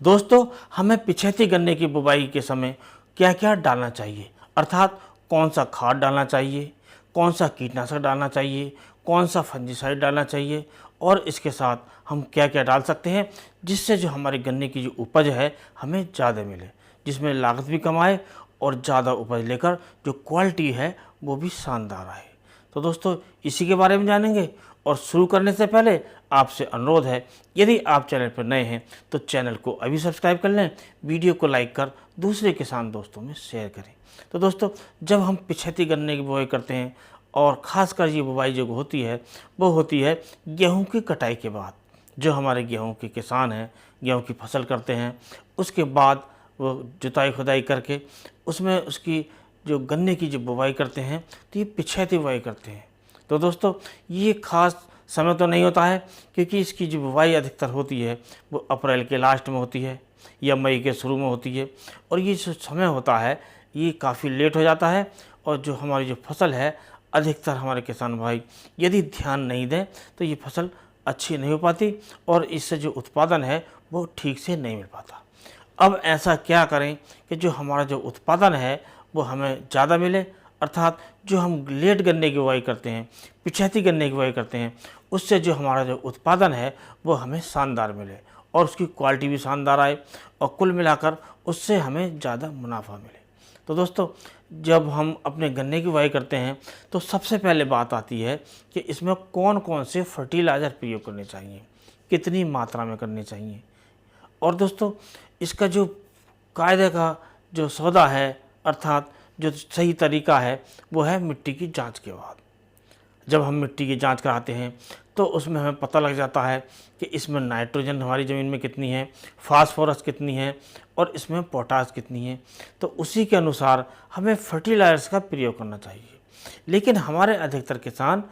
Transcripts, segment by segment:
दोस्तों, हमें पिछैती गन्ने की बुवाई के समय क्या क्या डालना चाहिए, अर्थात कौन सा खाद डालना चाहिए, कौन सा कीटनाशक डालना चाहिए, कौन सा फंजीसाइड डालना चाहिए और इसके साथ हम क्या क्या डाल सकते हैं जिससे जो हमारे गन्ने की जो उपज है हमें ज़्यादा मिले, जिसमें लागत भी कम आए और ज़्यादा उपज लेकर जो क्वालिटी है वो भी शानदार आए। तो दोस्तों, इसी के बारे में जानेंगे और शुरू करने से पहले आपसे अनुरोध है, यदि आप चैनल पर नए हैं तो चैनल को अभी सब्सक्राइब कर लें, वीडियो को लाइक कर दूसरे किसान दोस्तों में शेयर करें। तो दोस्तों, जब हम पिछैती गन्ने की बुवाई करते हैं और ख़ासकर ये बुवाई जो होती है वो होती है गेहूं की कटाई के बाद। जो हमारे गेहूं के किसान हैं, गेहूं की फसल करते हैं, उसके बाद वो जुताई खुदाई करके उसमें उसकी जो गन्ने की जो बुवाई करते हैं तो ये पिछैती बुवाई करते हैं। तो दोस्तों, ये खास समय तो नहीं होता है क्योंकि इसकी जो बुवाई अधिकतर होती है वो अप्रैल के लास्ट में होती है या मई के शुरू में होती है और ये जो समय होता है ये काफ़ी लेट हो जाता है और जो हमारी जो फसल है अधिकतर हमारे किसान भाई यदि ध्यान नहीं दें तो ये फसल अच्छी नहीं हो पाती और इससे जो उत्पादन है वो ठीक से नहीं मिल पाता। अब ऐसा क्या करें कि जो हमारा जो उत्पादन है वो हमें ज़्यादा मिले, अर्थात जो हम लेट गन्ने की बुवाई करते हैं, पिछैती गन्ने की बुवाई करते हैं, उससे जो हमारा जो उत्पादन है वो हमें शानदार मिले और उसकी क्वालिटी भी शानदार आए और कुल मिलाकर उससे हमें ज़्यादा मुनाफा मिले। तो दोस्तों, जब हम अपने गन्ने की बुवाई करते हैं तो सबसे पहले बात आती है कि इसमें कौन कौन से फर्टिलाइज़र प्रयोग करने चाहिए, कितनी मात्रा में करने चाहिए। और दोस्तों, इसका जो कायदे का जो सौदा है, अर्थात जो सही तरीका है वो है मिट्टी की जांच के बाद। जब हम मिट्टी की जांच कराते हैं तो उसमें हमें पता लग जाता है कि इसमें नाइट्रोजन हमारी ज़मीन में कितनी है, फास्फोरस कितनी है और इसमें पोटास कितनी है। तो उसी के अनुसार हमें फर्टिलाइजर्स का प्रयोग करना चाहिए। लेकिन हमारे अधिकतर किसान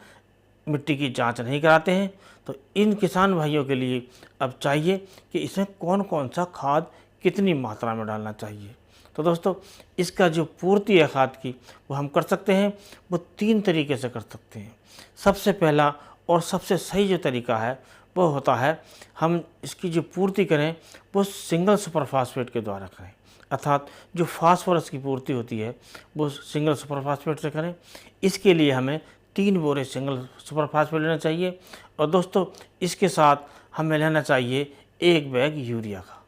मिट्टी की जांच नहीं कराते हैं, तो इन किसान भाइयों के लिए अब चाहिए कि इसमें कौन कौन सा खाद कितनी मात्रा में डालना चाहिए। तो दोस्तों, इसका जो पूर्ति है खाद की वो हम कर सकते हैं, वो 3 तरीके से कर सकते हैं। सबसे पहला और सबसे सही जो तरीका है वो होता है हम इसकी जो पूर्ति करें वो सिंगल सुपर फास्फेट के द्वारा करें, अर्थात जो फास्फोरस की पूर्ति होती है वो सिंगल सुपर फास्फेट से करें। इसके लिए हमें 3 बोरे सिंगल सुपर फास्फेट लेना चाहिए और दोस्तों इसके साथ हमें लेना चाहिए 1 बैग यूरिया का।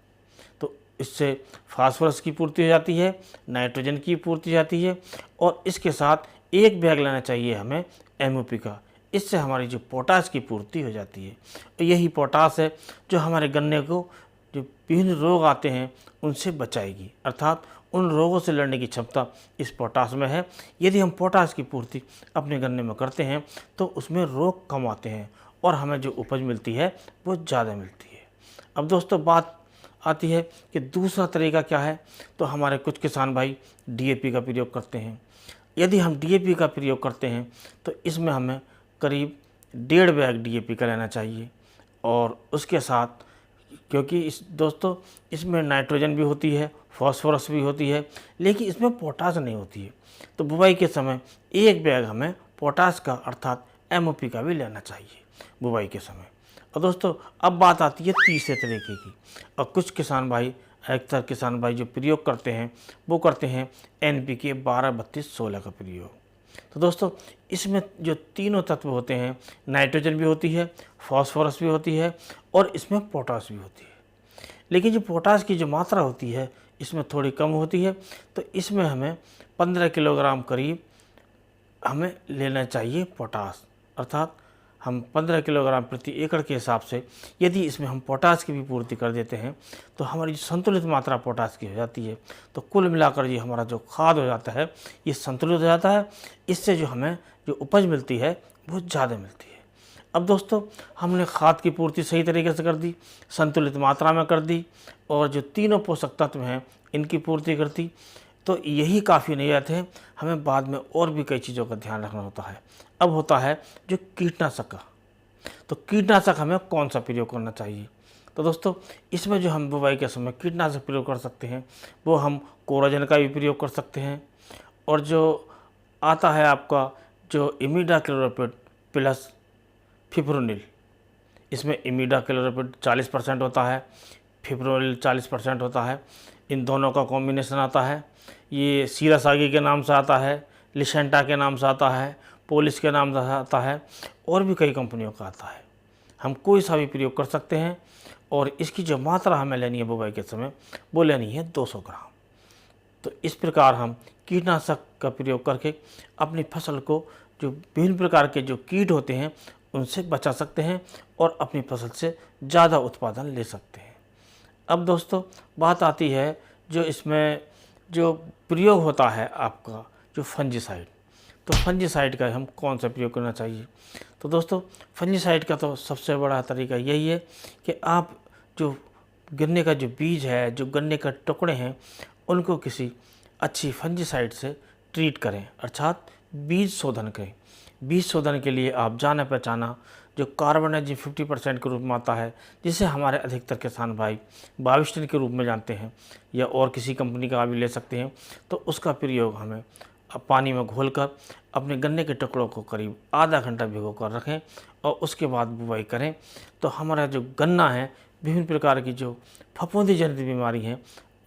तो इससे फास्फोरस की पूर्ति हो जाती है, नाइट्रोजन की पूर्ति हो जाती है और इसके साथ 1 बैग लेना चाहिए हमें MOP का। इससे हमारी जो पोटास की पूर्ति हो जाती है और यही पोटास है जो हमारे गन्ने को जो विभिन्न रोग आते हैं उनसे बचाएगी, अर्थात उन रोगों से लड़ने की क्षमता इस पोटास में है। यदि हम पोटास की पूर्ति अपने गन्ने में करते हैं तो उसमें रोग कम आते हैं और हमें जो उपज मिलती है वो ज़्यादा मिलती है। अब दोस्तों, बात आती है कि दूसरा तरीका क्या है, तो हमारे कुछ किसान भाई DAP का प्रयोग करते हैं। यदि हम DAP का प्रयोग करते हैं तो इसमें हमें करीब 1.5 बैग DAP का लेना चाहिए और उसके साथ क्योंकि दोस्तों इसमें नाइट्रोजन भी होती है, फास्फोरस भी होती है, लेकिन इसमें पोटास नहीं होती है। तो बुवाई के समय 1 बैग हमें पोटास का अर्थात MOP का भी लेना चाहिए बुवाई के समय। और दोस्तों, अब बात आती है तीसरे तरीके की। और कुछ किसान भाई, अधिकतर किसान भाई जो प्रयोग करते हैं वो करते हैं NPK 12-32-16 का प्रयोग। तो दोस्तों, इसमें जो तीनों तत्व होते हैं, नाइट्रोजन भी होती है, फास्फोरस भी होती है और इसमें पोटास भी होती है। लेकिन जो पोटास की जो मात्रा होती है इसमें थोड़ी कम होती है। तो इसमें हमें 15 किलोग्राम करीब हमें लेना चाहिए पोटास, अर्थात हम 15 किलोग्राम प्रति एकड़ के हिसाब से यदि इसमें हम पोटास की भी पूर्ति कर देते हैं तो हमारी जो संतुलित मात्रा पोटास की हो जाती है। तो कुल मिलाकर ये हमारा जो खाद हो जाता है ये संतुलित हो जाता है। इससे जो हमें जो उपज मिलती है वो ज़्यादा मिलती है। अब दोस्तों, हमने खाद की पूर्ति सही तरीके से कर दी, संतुलित मात्रा में कर दी और जो तीनों पोषक तत्व हैं इनकी पूर्ति कर दी। तो यही काफ़ी नहीं रहते हैं, हमें बाद में और भी कई चीज़ों का ध्यान रखना होता है। अब होता है जो कीटनाशक का। तो कीटनाशक हमें कौन सा प्रयोग करना चाहिए। तो दोस्तों, इसमें जो हम बुवाई के समय कीटनाशक प्रयोग कर सकते हैं वो हम कोराजन का भी प्रयोग कर सकते हैं और जो आता है आपका जो इमिडाक्लोप्रिड प्लस फिप्रोनिल, इसमें इमिडाक्लोप्रिड 40% होता है, फिब्रोनिल 40% होता है। इन दोनों का कॉम्बिनेशन आता है। ये सीरासागी के नाम से आता है, लिसेंटा के नाम से आता है, पोलिस के नाम से आता है, और भी कई कंपनियों का आता है। हम कोई सा भी प्रयोग कर सकते हैं और इसकी जो मात्रा हमें लेनी है बुवाई के समय वो लेनी है 200 ग्राम। तो इस प्रकार हम कीटनाशक का प्रयोग करके अपनी फसल को जो विभिन्न प्रकार के जो कीट होते हैं उनसे बचा सकते हैं और अपनी फसल से ज़्यादा उत्पादन ले सकते हैं। अब दोस्तों बात आती है जो इसमें जो प्रयोग होता है आपका जो फंजीसाइड, तो फंजीसाइड का हम कौन सा प्रयोग करना चाहिए। तो दोस्तों फंजीसाइड का तो सबसे बड़ा तरीका यही है कि आप जो गन्ने का जो बीज है, जो गन्ने का टुकड़े हैं, उनको किसी अच्छी फंजीसाइड से ट्रीट करें, अर्थात बीज शोधन करें। बीज शोधन के लिए आप जाना पहचाना जो कार्बोनाइजिन 50% के रूप में आता है, जिसे हमारे अधिकतर किसान भाई बाविस्टिन के रूप में जानते हैं या और किसी कंपनी का भी ले सकते हैं, तो उसका प्रयोग हमें पानी में घोलकर अपने गन्ने के टुकड़ों को करीब आधा घंटा भिगो कर रखें और उसके बाद बुवाई करें। तो हमारा जो गन्ना है विभिन्न प्रकार की जो फफूंदी जनित बीमारी हैं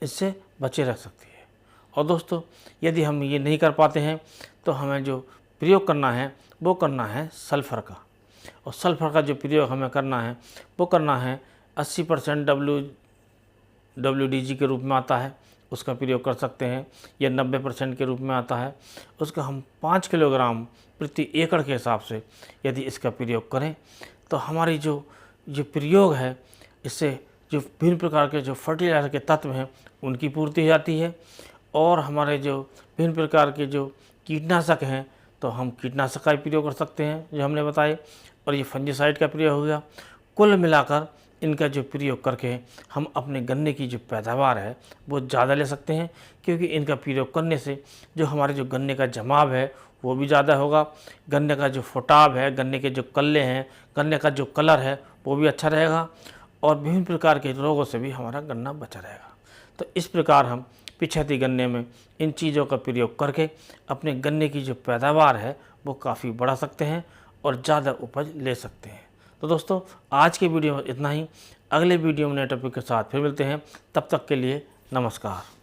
इससे बचे रह सकती है। और दोस्तों यदि हम ये नहीं कर पाते हैं तो हमें जो प्रयोग करना है वो करना है सल्फ़र का। और सल्फ़र का जो प्रयोग हमें करना है वो करना है 80% WDG के रूप में आता है, उसका प्रयोग कर सकते हैं, या 90% के रूप में आता है। उसका हम 5 किलोग्राम प्रति एकड़ के हिसाब से यदि इसका प्रयोग करें तो हमारी जो प्रयोग है इससे जो विभिन्न प्रकार के जो फर्टिलाइज़र के तत्व हैं उनकी पूर्ति हो जाती है। और हमारे जो विभिन्न प्रकार के जो कीटनाशक हैं तो हम कीटनाशक का भी प्रयोग कर सकते हैं जो हमने बताए, और ये फंजीसाइड का प्रयोग हो गया। कुल मिलाकर इनका जो प्रयोग करके हम अपने गन्ने की जो पैदावार है वो ज़्यादा ले सकते हैं, क्योंकि इनका प्रयोग करने से जो हमारे जो गन्ने का जमाव है वो भी ज़्यादा होगा, गन्ने का जो फुटाव है, गन्ने के जो कल्ले हैं, गन्ने का जो कलर है वो भी अच्छा रहेगा, और विभिन्न प्रकार के रोगों से भी हमारा गन्ना बचा रहेगा। तो इस प्रकार हम पिछैती गन्ने में इन चीज़ों का प्रयोग करके अपने गन्ने की जो पैदावार है वो काफ़ी बढ़ा सकते हैं और ज़्यादा उपज ले सकते हैं। तो दोस्तों आज के वीडियो में इतना ही। अगले वीडियो में नए टॉपिक के साथ फिर मिलते हैं, तब तक के लिए नमस्कार।